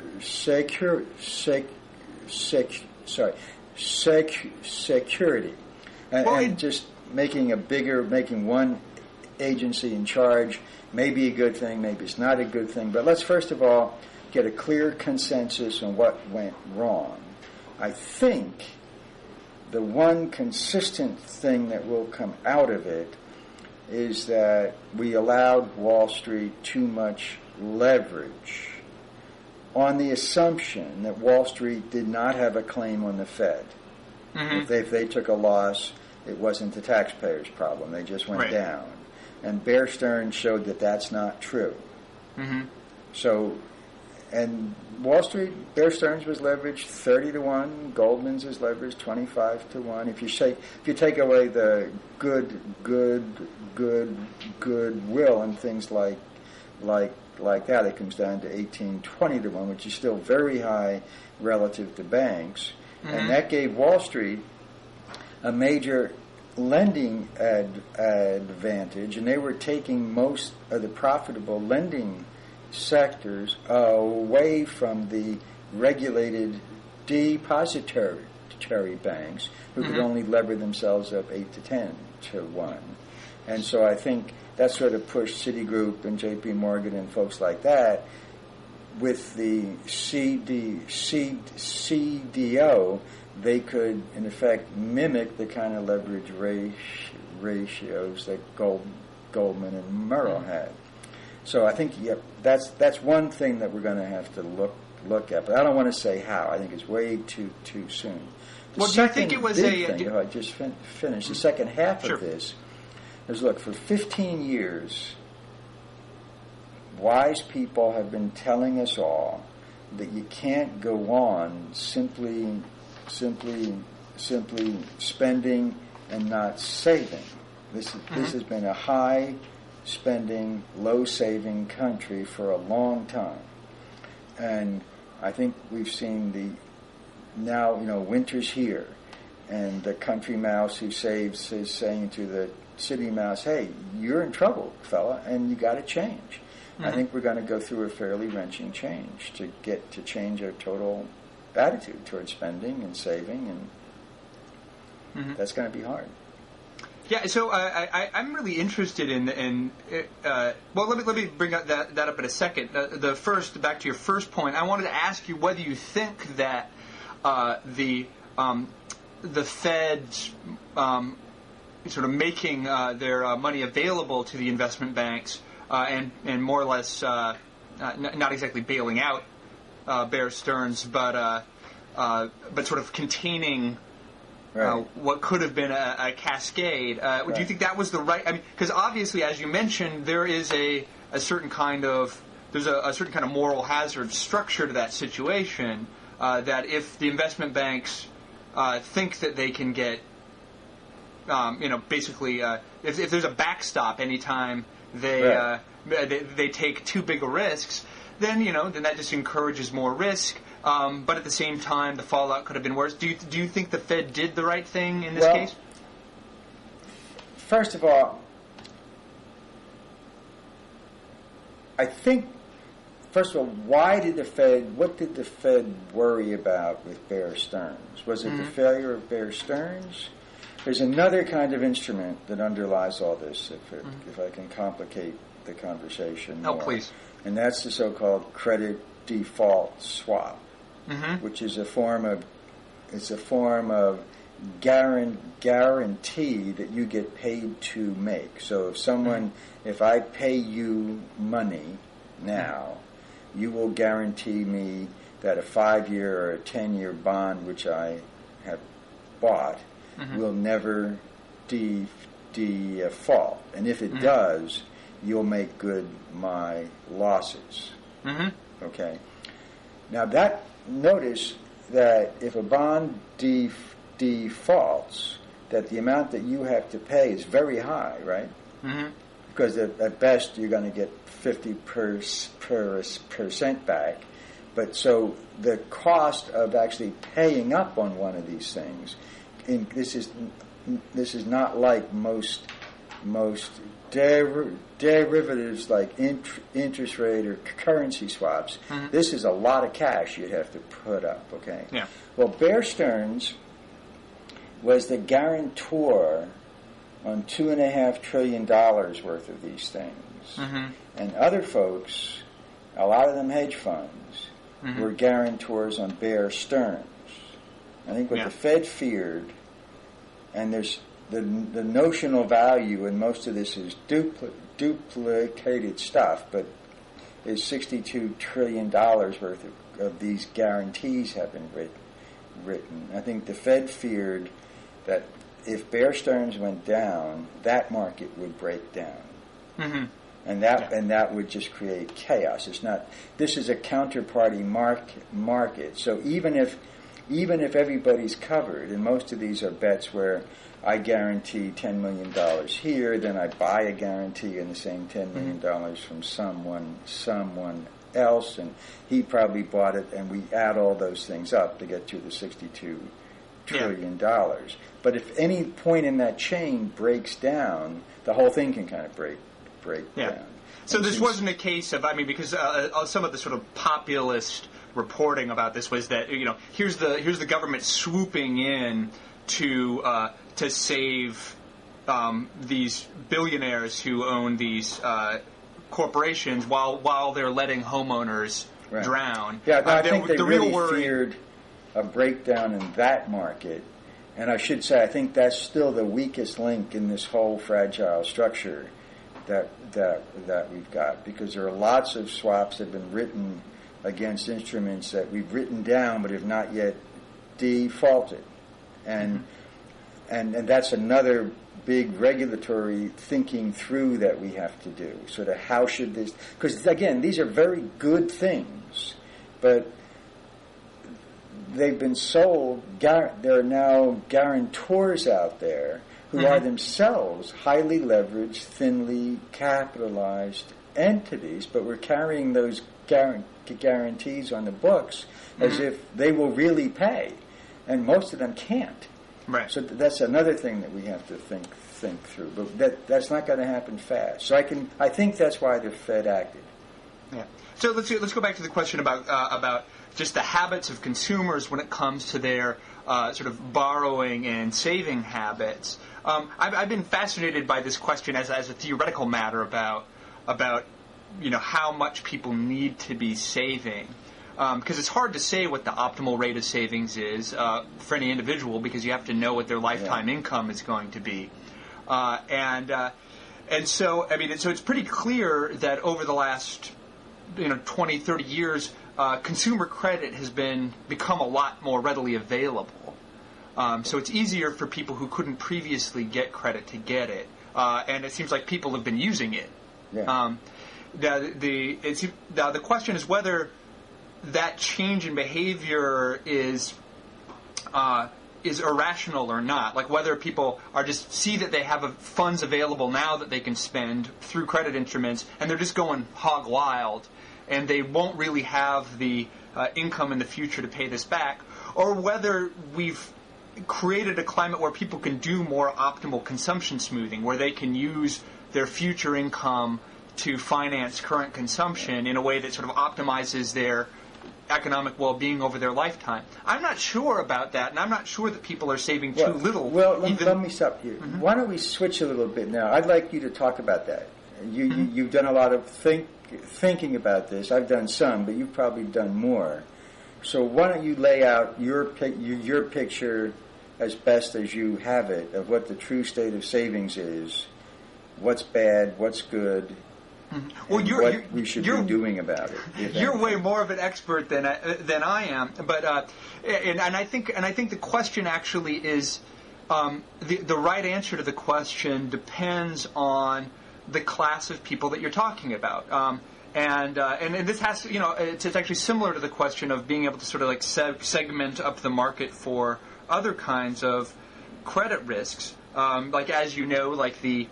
S2: and just making one agency in charge may be a good thing, maybe it's not a good thing, but let's first of all get a clear consensus on what went wrong. I think the one consistent thing that will come out of it is that we allowed Wall Street too much leverage on the assumption that Wall Street did not have a claim on the Fed. Mm-hmm. If they took a loss, it wasn't the taxpayers' problem. They just went down. And Bear Stearns showed that that's not true. Mm-hmm. So, and Wall Street, Bear Stearns was leveraged 30-1. Goldman's is leveraged 25-1. If you take away the goodwill and things like that, it comes down to 18-20-1, which is still very high relative to banks. Mm-hmm. And that gave Wall Street a major lending advantage, and they were taking most of the profitable lending sectors away from the regulated depository banks, who could only lever themselves up 8-10-1. And so I think that sort of pushed Citigroup and J.P. Morgan and folks like that. With the CDO, they could, in effect, mimic the kind of leverage ratios that Goldman and Merrill had. So I think that's one thing that we're going to have to look at. But I don't want to say how. I think it's way too soon.
S1: Well, do you think it was
S2: I just finished. The second half of this is, look, for 15 years, wise people have been telling us all that you can't go on simply spending and not saving. This has been a high spending, low saving country for a long time. And I think we've seen winter's here, and the country mouse who saves is saying to the city mouse, hey, you're in trouble, fella, and you got to change. I think we're going to go through a fairly wrenching change to change our total attitude towards spending and saving, and that's going to be hard.
S1: Yeah, so I'm really interested in well, let me bring up that up in a second. Back to your first point, I wanted to ask you whether you think that the Fed's sort of making their money available to the investment banks and more or less not exactly bailing out Bear Stearns, but sort of containing what could have been a cascade. Do you think that was the right? I mean, because obviously, as you mentioned, there is a certain kind of moral hazard structure to that situation. That if the investment banks think that they can get, basically, if there's a backstop anytime they take too big a risks, then that just encourages more risk. But at the same time, the fallout could have been worse. Do you think the Fed did the right thing in this case?
S2: First of all, I think. First of all, what did the Fed worry about with Bear Stearns? Was it the failure of Bear Stearns? There's another kind of instrument that underlies all this, if I can complicate the conversation more.
S1: Oh, please.
S2: And that's the so-called credit default swap, which is a form of guarantee that you get paid to make. So if I pay you money now, you will guarantee me that a 5-year or a 10-year bond, which I have bought, will never default. And if it does, you'll make good my losses. Okay? Now notice that if a bond defaults, that the amount that you have to pay is very high, right? Because at best you're going to get 50% back. But so the cost of actually paying up on one of these things, this is not like most derivatives like interest rate or currency swaps. This is a lot of cash you'd have to put up. Okay.
S1: Yeah.
S2: Well, Bear Stearns was the guarantor on $2.5 trillion worth of these things, and other folks, a lot of them hedge funds, were guarantors on Bear Stearns. I think what the Fed feared, and there's the notional value, and most of this is duplicated stuff, but is $62 trillion worth of these guarantees have been written. I think the Fed feared that if Bear Stearns went down, that market would break down. And that would just create chaos. This is a counterparty market. So even if everybody's covered, and most of these are bets where I guarantee $10 million here, then I buy a guarantee in the same $10 million from someone else, and he probably bought it, and we add all those things up to get to the $62 trillion. But if any point in that chain breaks down, the whole thing can kind of break down.
S1: So this wasn't a case of, because some of the sort of populist reporting about this was that, here's the government swooping in to save these billionaires who own these corporations while they're letting homeowners drown.
S2: Yeah, I think they really feared a breakdown in that market. And I should say, I think that's still the weakest link in this whole fragile structure that we've got, because there are lots of swaps that have been written against instruments that we've written down but have not yet defaulted. And that's another big regulatory thinking through that we have to do. Sort of how should this... Because, again, these are very good things, but they've been sold... There are now guarantors out there who are themselves highly leveraged, thinly capitalized entities, but we're carrying those guarantees on the books as if they will really pay, and most of them can't.
S1: Right.
S2: So that's another thing that we have to think through. But that's not going to happen fast. So I think that's why the Fed acted.
S1: Yeah. So let's go back to the question about just the habits of consumers when it comes to their sort of borrowing and saving habits. I've been fascinated by this question as a theoretical matter about how much people need to be saving. Because it's hard to say what the optimal rate of savings is for any individual, because you have to know what their lifetime income is going to be. And so, so it's pretty clear that over the last 20, 30 years, consumer credit has become a lot more readily available. So it's easier for people who couldn't previously get credit to get it. And it seems like people have been using it.
S2: Yeah.
S1: Now the question is whether that change in behavior is irrational or not. Like whether people are just see that they have funds available now that they can spend through credit instruments, and they're just going hog wild, and they won't really have the income in the future to pay this back, or whether we've created a climate where people can do more optimal consumption smoothing, where they can use their future income to finance current consumption in a way that sort of optimizes their economic well-being over their lifetime. I'm not sure about that, and I'm not sure that people are saving too little.
S2: Well, let me stop here. Why don't we switch a little bit now? I'd like you to talk about that. You've done a lot of thinking about this. I've done some, but you've probably done more. So why don't you lay out your picture as best as you have it of what the true state of savings is, what's bad, what's good,
S1: Well,
S2: what we should be doing about it.
S1: You're way more of an expert than I am, but and I think the question actually is the right answer to the question depends on the class of people that you're talking about. And this has to, it's actually similar to the question of being able to sort of like segment up the market for other kinds of credit risks. Like, as you know, like the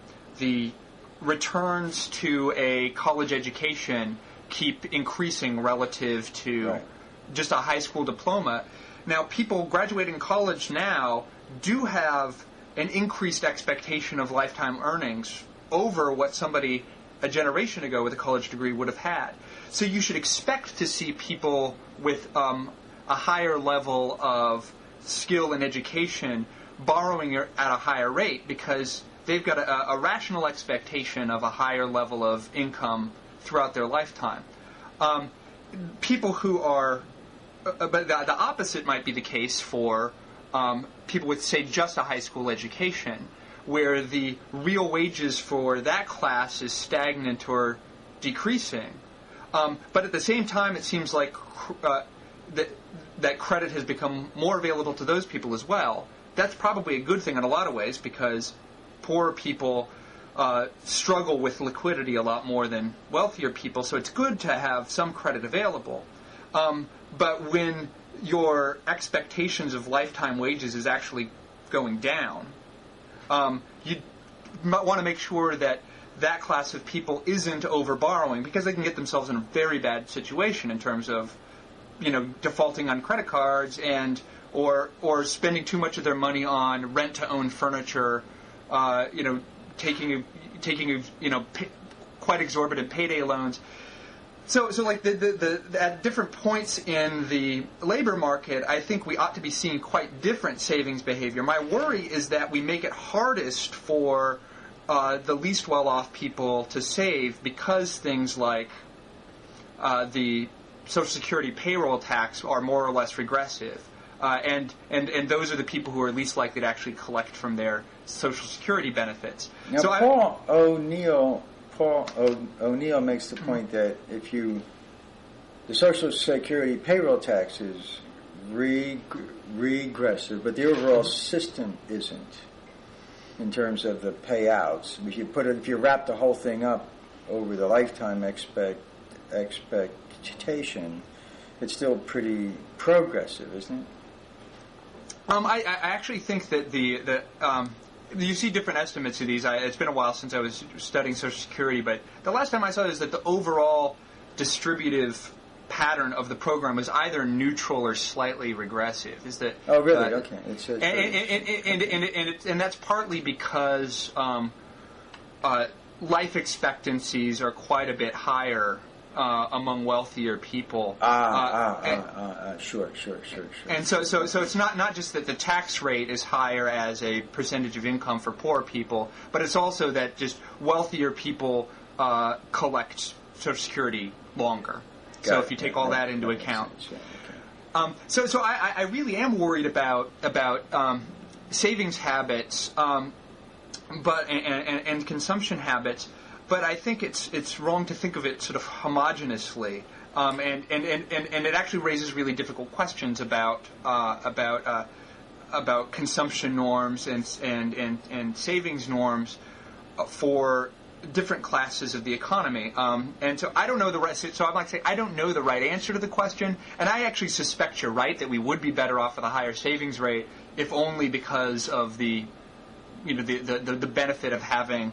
S1: returns to a college education keep increasing relative to just a high school diploma. Now, people graduating college now do have an increased expectation of lifetime earnings over what somebody a generation ago with a college degree would have had. So you should expect to see people with a higher level of skill and education borrowing at a higher rate because they've got a rational expectation of a higher level of income throughout their lifetime. People who are, but the opposite might be the case for people with, say, just a high school education, where the real wages for that class is stagnant or decreasing. But at the same time, it seems like that credit has become more available to those people as well. That's probably a good thing in a lot of ways because poorer people struggle with liquidity a lot more than wealthier people, so it's good to have some credit available. But when your expectations of lifetime wages is actually going down, you might want to make sure that that class of people isn't over-borrowing because they can get themselves in a very bad situation in terms of, defaulting on credit cards and or spending too much of their money on rent-to-own furniture, taking quite exorbitant payday loans. So like at different points in the labor market, I think we ought to be seeing quite different savings behavior. My worry is that we make it hardest for the least well-off people to save because things like the Social Security payroll tax are more or less regressive. And those are the people who are least likely to actually collect from their Social Security benefits.
S2: Now,
S1: so
S2: Paul O'Neill makes the point that the Social Security payroll tax is regressive, but the overall system isn't in terms of the payouts. If you wrap the whole thing up over the lifetime expectation, it's still pretty progressive, isn't it?
S1: I actually think that you see different estimates of these. It's been a while since I was studying Social Security, but the last time I saw it is that the overall distributive pattern of the program was either neutral or slightly regressive. Is that?
S2: Oh, really? Okay.
S1: And that's partly because life expectancies are quite a bit higher among wealthier people.
S2: Sure.
S1: And so it's not just that the tax rate is higher as a percentage of income for poor people, but it's also that just wealthier people collect Social Security longer. So if you take all that into account. So I really am worried about savings habits, but and consumption habits. But I think it's wrong to think of it sort of homogeneously, and it actually raises really difficult questions about consumption norms and savings norms for different classes of the economy. And so I don't know the right. So I'd like to say I don't know the right answer to the question, and I actually suspect you're right that we would be better off with a higher savings rate, if only because of the benefit of having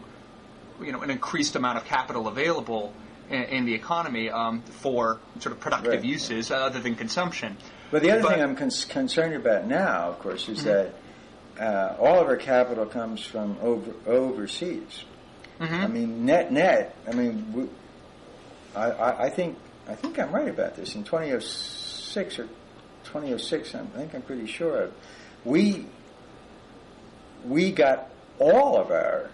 S1: an increased amount of capital available in the economy for sort of productive uses other than consumption.
S2: But the other thing I'm concerned about now, of course, is that all of our capital comes from overseas. I mean, net. I mean, I think I'm right about this. In 2006 or 2006, I think I'm pretty sure we got all of our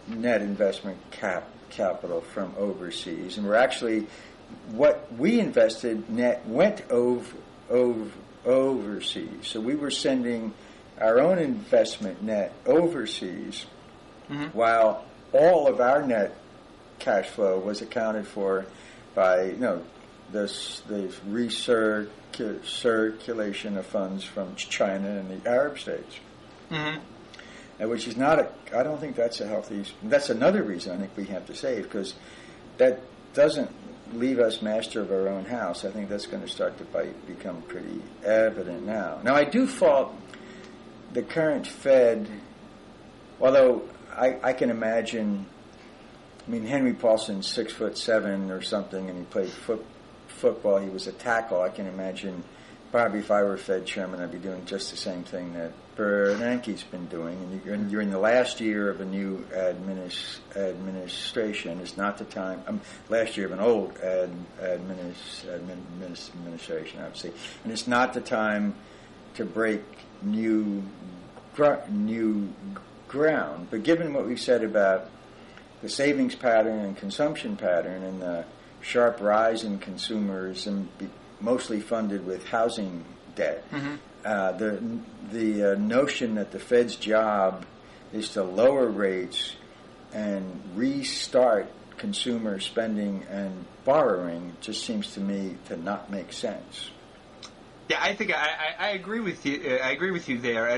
S2: net investment capital from overseas, and we're actually what we invested net went overseas. So we were sending our own investment net overseas, while all of our net cash flow was accounted for by the recirculation of funds from China and the Arab states, which is not I don't think that's a healthy. That's another reason I think we have to save, because that doesn't leave us master of our own house. I think that's going to start to become pretty evident now. Now, I do fault the current Fed, although I can imagine. I mean, Henry Paulson's 6'7" or something, and he played football. He was a tackle. I can imagine. Probably, if I were Fed chairman, I'd be doing just the same thing that Bernanke's been doing. And you're in the last year of a new administration. It's not the time. Last year of an old administration, obviously, and it's not the time to break new ground. But given what we've said about the savings pattern and consumption pattern and the sharp rise in consumerism, mostly funded with housing debt, the notion that the Fed's job is to lower rates and restart consumer spending and borrowing just seems to me to not make sense.
S1: Yeah, I think I agree with you. I agree with you there,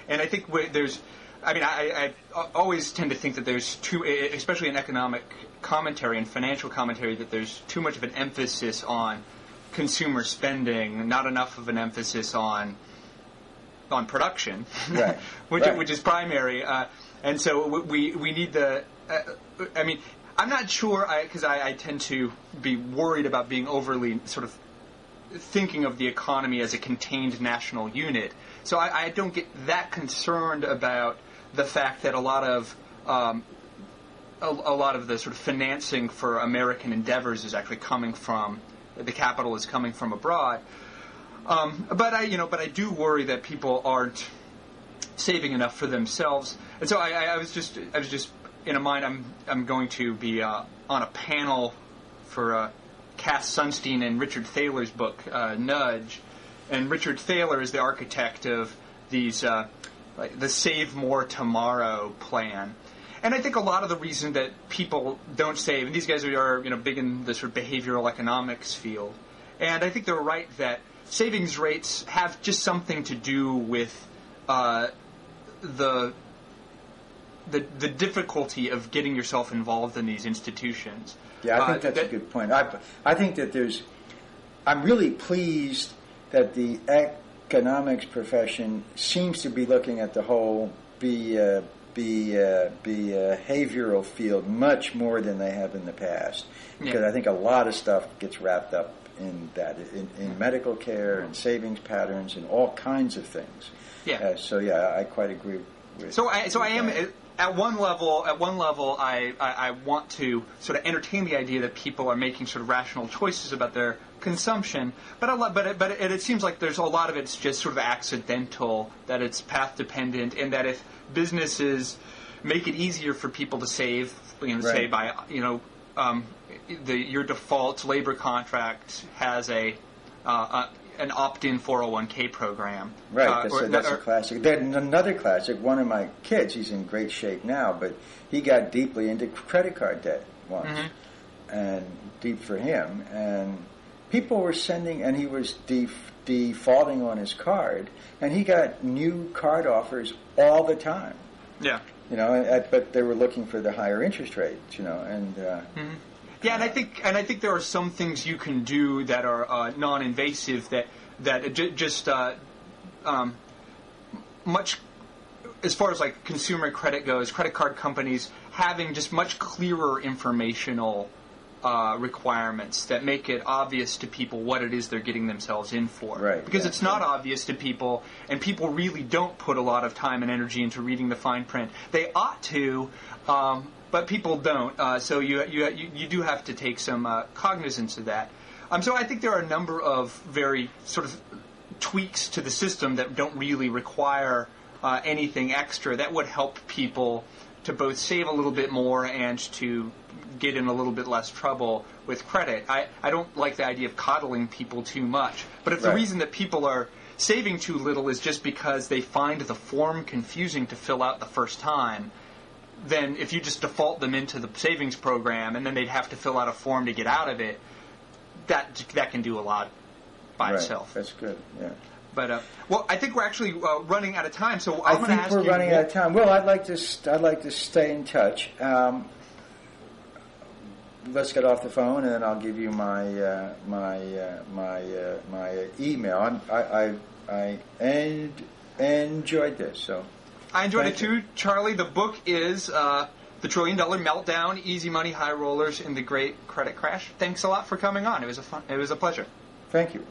S1: and I think there's. I mean, I always tend to think that there's especially in economic commentary and financial commentary, that there's too much of an emphasis on consumer spending, not enough of an emphasis on production,
S2: right.
S1: which is primary. And so we need the. I mean, I'm not sure because I tend to be worried about being overly sort of thinking of the economy as a contained national unit. So I don't get that concerned about the fact that a lot of the sort of financing for American endeavors is actually coming from the capital is coming from abroad. But I do worry that people aren't saving enough for themselves. And so I was just in a mind. I'm going to be on a panel for Cass Sunstein and Richard Thaler's book Nudge, and Richard Thaler is the architect of these the Save More Tomorrow plan. And I think a lot of the reason that people don't save, and these guys are big in the sort of behavioral economics field, and I think they're right that savings rates have just something to do with the difficulty of getting yourself involved in these institutions.
S2: Yeah, I think that's a good point. I think that I'm really pleased that the economics profession seems to be looking at the whole behavioral field much more than they have in the past. Because I think a lot of stuff gets wrapped up in that, in medical care and savings patterns and all kinds of things. Yeah. I quite agree with. I
S1: am. At one level, I want to sort of entertain the idea that people are making sort of rational choices about their consumption, but it seems like there's a lot of it's just sort of accidental, that it's path dependent, and that if businesses make it easier for people to save, say by your default labor contract has an opt-in 401k program.
S2: Right, that's a classic. Then another classic, one of my kids, he's in great shape now, but he got deeply into credit card debt once, and deep for him, and people were sending, and he was defaulting on his card, and he got new card offers all the time.
S1: Yeah.
S2: But they were looking for the higher interest rates, and...
S1: Yeah, and I think there are some things you can do that are non-invasive that just much as far as like consumer credit goes, credit card companies having just much clearer informational requirements that make it obvious to people what it is they're getting themselves in for.
S2: Right.
S1: Because it's not obvious to people, and people really don't put a lot of time and energy into reading the fine print. They ought to. But people don't, so you do have to take some cognizance of that. So I think there are a number of very sort of tweaks to the system that don't really require anything extra that would help people to both save a little bit more and to get in a little bit less trouble with credit. I don't like the idea of coddling people too much, but if the reason that people are saving too little is just because they find the form confusing to fill out the first time, then if you just default them into the savings program and then they'd have to fill out a form to get out of it, that can do a lot by itself.
S2: That's good. Yeah.
S1: But well, I think we're actually running out of time, so
S2: I think we're running out of time. Well, I'd like to stay in touch. Let's get off the phone, and then I'll give you my email. I enjoyed this. So
S1: I enjoyed it too, Charlie. The book is The $1 Trillion Meltdown: Easy Money, High Rollers, in the Great Credit Crash. Thanks a lot for coming on. It was a pleasure.
S2: Thank you.